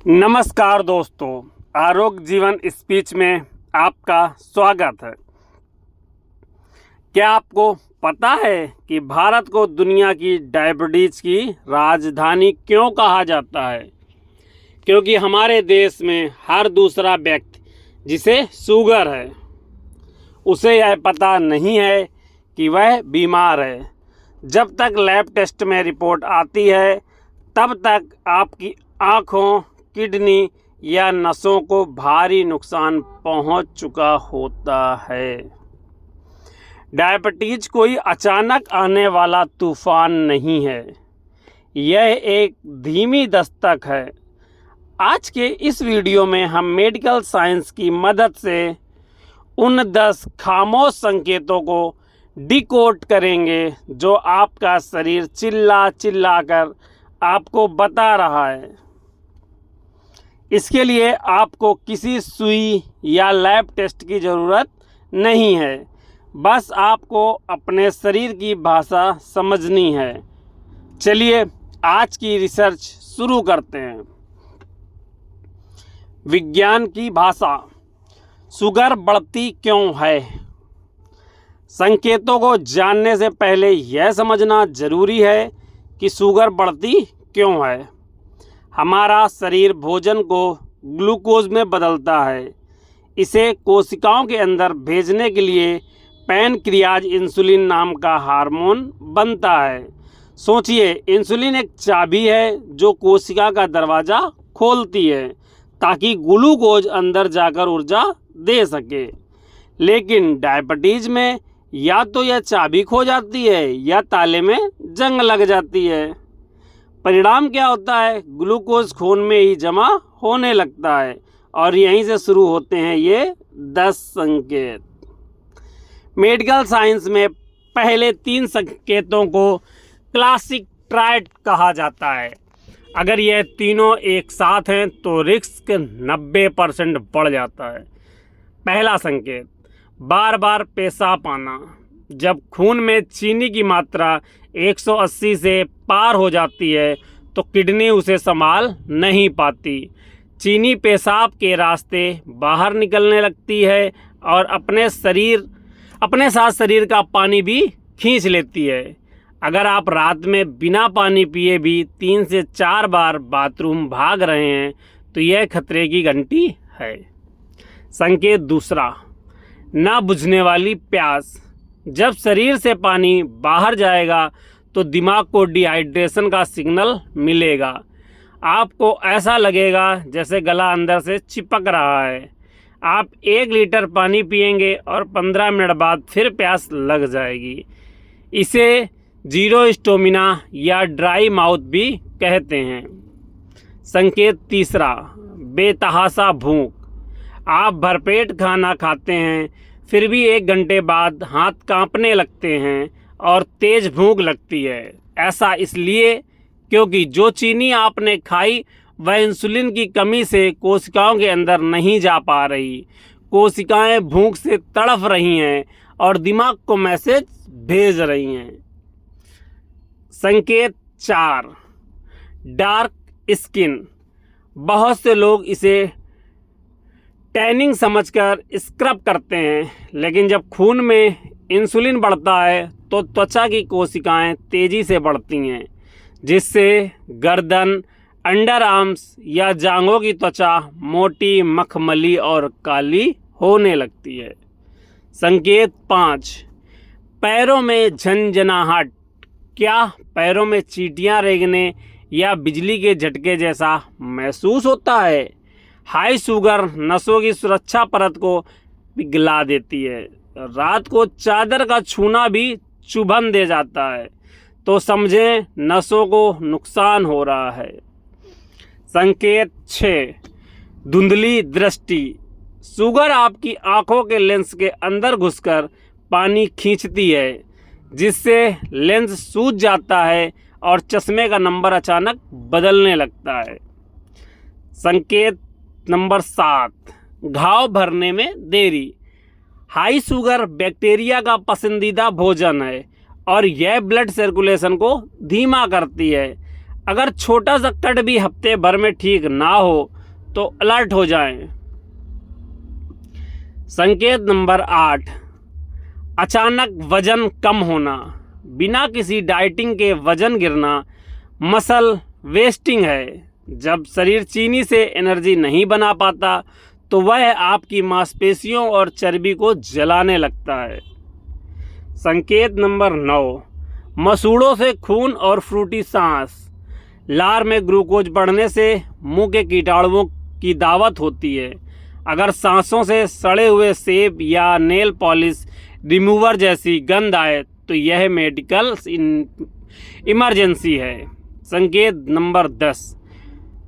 नमस्कार दोस्तों, आरोग्य जीवन स्पीच में आपका स्वागत है। क्या आपको पता है कि भारत को दुनिया की डायबिटीज़ की राजधानी क्यों कहा जाता है? क्योंकि हमारे देश में हर दूसरा व्यक्ति जिसे शुगर है उसे यह पता नहीं है कि वह बीमार है। जब तक लैब टेस्ट में रिपोर्ट आती है तब तक आपकी आँखों, किडनी या नसों को भारी नुकसान पहुंच चुका होता है। डायबिटीज कोई अचानक आने वाला तूफान नहीं है, यह एक धीमी दस्तक है। आज के इस वीडियो में हम मेडिकल साइंस की मदद से उन 10 खामोश संकेतों को डिकोड करेंगे जो आपका शरीर चिल्ला चिल्ला कर आपको बता रहा है। इसके लिए आपको किसी सुई या लैब टेस्ट की ज़रूरत नहीं है, बस आपको अपने शरीर की भाषा समझनी है। चलिए आज की रिसर्च शुरू करते हैं। विज्ञान की भाषा। शुगर बढ़ती क्यों है? संकेतों को जानने से पहले यह समझना जरूरी है कि शुगर बढ़ती क्यों है। हमारा शरीर भोजन को ग्लूकोज में बदलता है। इसे कोशिकाओं के अंदर भेजने के लिए पैनक्रियाज इंसुलिन नाम का हार्मोन बनता है। सोचिए, इंसुलिन एक चाबी है जो कोशिका का दरवाज़ा खोलती है ताकि ग्लूकोज अंदर जाकर ऊर्जा दे सके। लेकिन डायबिटीज़ में या तो यह चाबी खो जाती है या ताले में जंग लग जाती है। परिणाम क्या होता है? ग्लूकोज खून में ही जमा होने लगता है और यहीं से शुरू होते हैं ये 10 संकेत। मेडिकल साइंस में पहले 3 संकेतों को क्लासिक ट्रायड कहा जाता है। अगर यह तीनों एक साथ हैं तो रिस्क 90% बढ़ जाता है। पहला संकेत, बार बार पेशाब आना। जब खून में चीनी की मात्रा 180 से पार हो जाती है तो किडनी उसे संभाल नहीं पाती। चीनी पेशाब के रास्ते बाहर निकलने लगती है और अपने साथ शरीर का पानी भी खींच लेती है। अगर आप रात में बिना पानी पिए भी 3 से 4 बार बाथरूम भाग रहे हैं तो यह खतरे की घंटी है। संकेत दूसरा, ना बुझने वाली प्यास। जब शरीर से पानी बाहर जाएगा तो दिमाग को डिहाइड्रेशन का सिग्नल मिलेगा। आपको ऐसा लगेगा जैसे गला अंदर से चिपक रहा है। आप 1 लीटर पानी पिएंगे और 15 मिनट बाद फिर प्यास लग जाएगी। इसे जीरो स्टोमिना या ड्राई माउथ भी कहते हैं। संकेत तीसरा, बेतहाशा भूख। आप भरपेट खाना खाते हैं फिर भी 1 घंटे बाद हाथ कांपने लगते हैं और तेज भूख लगती है। ऐसा इसलिए क्योंकि जो चीनी आपने खाई वह इंसुलिन की कमी से कोशिकाओं के अंदर नहीं जा पा रही। कोशिकाएं भूख से तड़फ रही हैं और दिमाग को मैसेज भेज रही हैं। संकेत 4, डार्क स्किन। बहुत से लोग इसे टैनिंग समझकर स्क्रब करते हैं, लेकिन जब खून में इंसुलिन बढ़ता है तो त्वचा की कोशिकाएं तेज़ी से बढ़ती हैं, जिससे गर्दन, अंडर आर्म्स या जांघों की त्वचा मोटी, मखमली और काली होने लगती है। संकेत 5, पैरों में झंझनाहट। क्या पैरों में चींटियां रेंगने या बिजली के झटके जैसा महसूस होता है? हाई शुगर नसों की सुरक्षा परत को पिघला देती है। रात को चादर का छूना भी चुभन दे जाता है, तो समझें नसों को नुकसान हो रहा है। संकेत 6, धुंधली दृष्टि। शुगर आपकी आंखों के लेंस के अंदर घुसकर पानी खींचती है, जिससे लेंस सूज जाता है और चश्मे का नंबर अचानक बदलने लगता है। संकेत नंबर 7, घाव भरने में देरी। हाई शुगर बैक्टीरिया का पसंदीदा भोजन है और यह ब्लड सर्कुलेशन को धीमा करती है। अगर छोटा सा कट भी हफ्ते भर में ठीक ना हो तो अलर्ट हो जाएं। संकेत नंबर 8, अचानक वजन कम होना। बिना किसी डाइटिंग के वजन गिरना मसल वेस्टिंग है। जब शरीर चीनी से एनर्जी नहीं बना पाता तो वह आपकी मांसपेशियों और चर्बी को जलाने लगता है। संकेत नंबर 9, मसूड़ों से खून और फ्रूटी सांस। लार में ग्लूकोज बढ़ने से मुंह के कीटाणुओं की दावत होती है। अगर सांसों से सड़े हुए सेब या नेल पॉलिश रिमूवर जैसी गंध आए तो यह मेडिकल इमरजेंसी है। संकेत नंबर 10,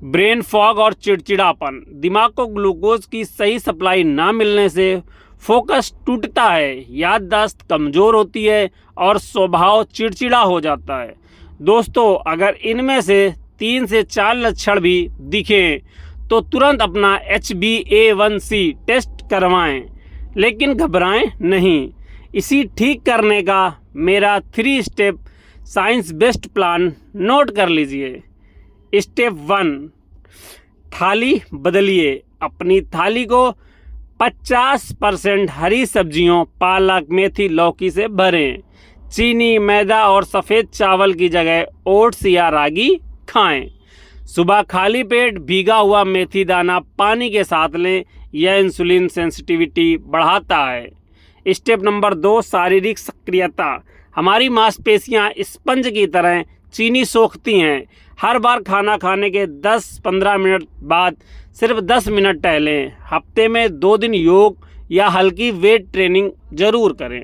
ब्रेन फॉग और चिड़चिड़ापन। दिमाग को ग्लूकोज की सही सप्लाई ना मिलने से फोकस टूटता है, याददाश्त कमज़ोर होती है और स्वभाव चिड़चिड़ा हो जाता है। दोस्तों, अगर इनमें से 3 से 4 लक्षण भी दिखें तो तुरंत अपना HbA1c टेस्ट करवाएं, लेकिन घबराएं नहीं। इसी ठीक करने का मेरा 3 step science based plan note कर लीजिए। स्टेप 1, थाली बदलिए। अपनी थाली को 50% हरी सब्जियों, पालक, मेथी, लौकी से भरें। चीनी, मैदा और सफ़ेद चावल की जगह ओट्स या रागी खाएं। सुबह खाली पेट भीगा हुआ मेथी दाना पानी के साथ लें। यह इंसुलिन सेंसिटिविटी बढ़ाता है। स्टेप नंबर 2, शारीरिक सक्रियता। हमारी मांसपेशियां स्पंज की तरह चीनी सोखती हैं। हर बार खाना खाने के 10-15 मिनट बाद सिर्फ 10 मिनट टहलें। हफ्ते में 2 दिन योग या हल्की वेट ट्रेनिंग जरूर करें।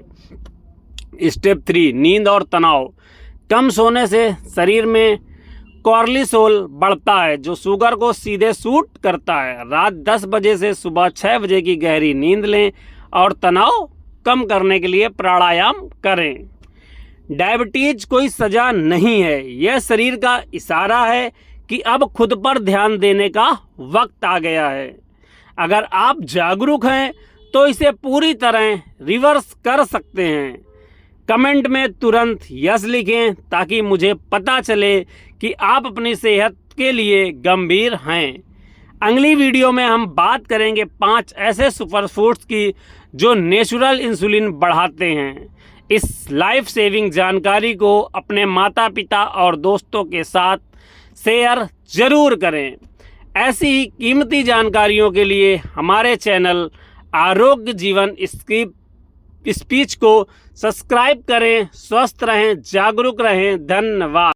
स्टेप 3, नींद और तनाव। कम सोने से शरीर में कॉर्टिसोल बढ़ता है जो शुगर को सीधे सूट करता है। रात 10 बजे से सुबह 6 बजे की गहरी नींद लें और तनाव कम करने के लिए प्राणायाम करें। डायबिटीज कोई सजा नहीं है, यह शरीर का इशारा है कि अब खुद पर ध्यान देने का वक्त आ गया है। अगर आप जागरूक हैं तो इसे पूरी तरह रिवर्स कर सकते हैं। कमेंट में तुरंत यस लिखें ताकि मुझे पता चले कि आप अपनी सेहत के लिए गंभीर हैं। अगली वीडियो में हम बात करेंगे 5 ऐसे सुपर फूड्स की जो नेचुरल इंसुलिन बढ़ाते हैं। इस लाइफ सेविंग जानकारी को अपने माता पिता और दोस्तों के साथ शेयर जरूर करें। ऐसी ही कीमती जानकारियों के लिए हमारे चैनल आरोग्य जीवन स्पीच को सब्सक्राइब करें। स्वस्थ रहें, जागरूक रहें। धन्यवाद।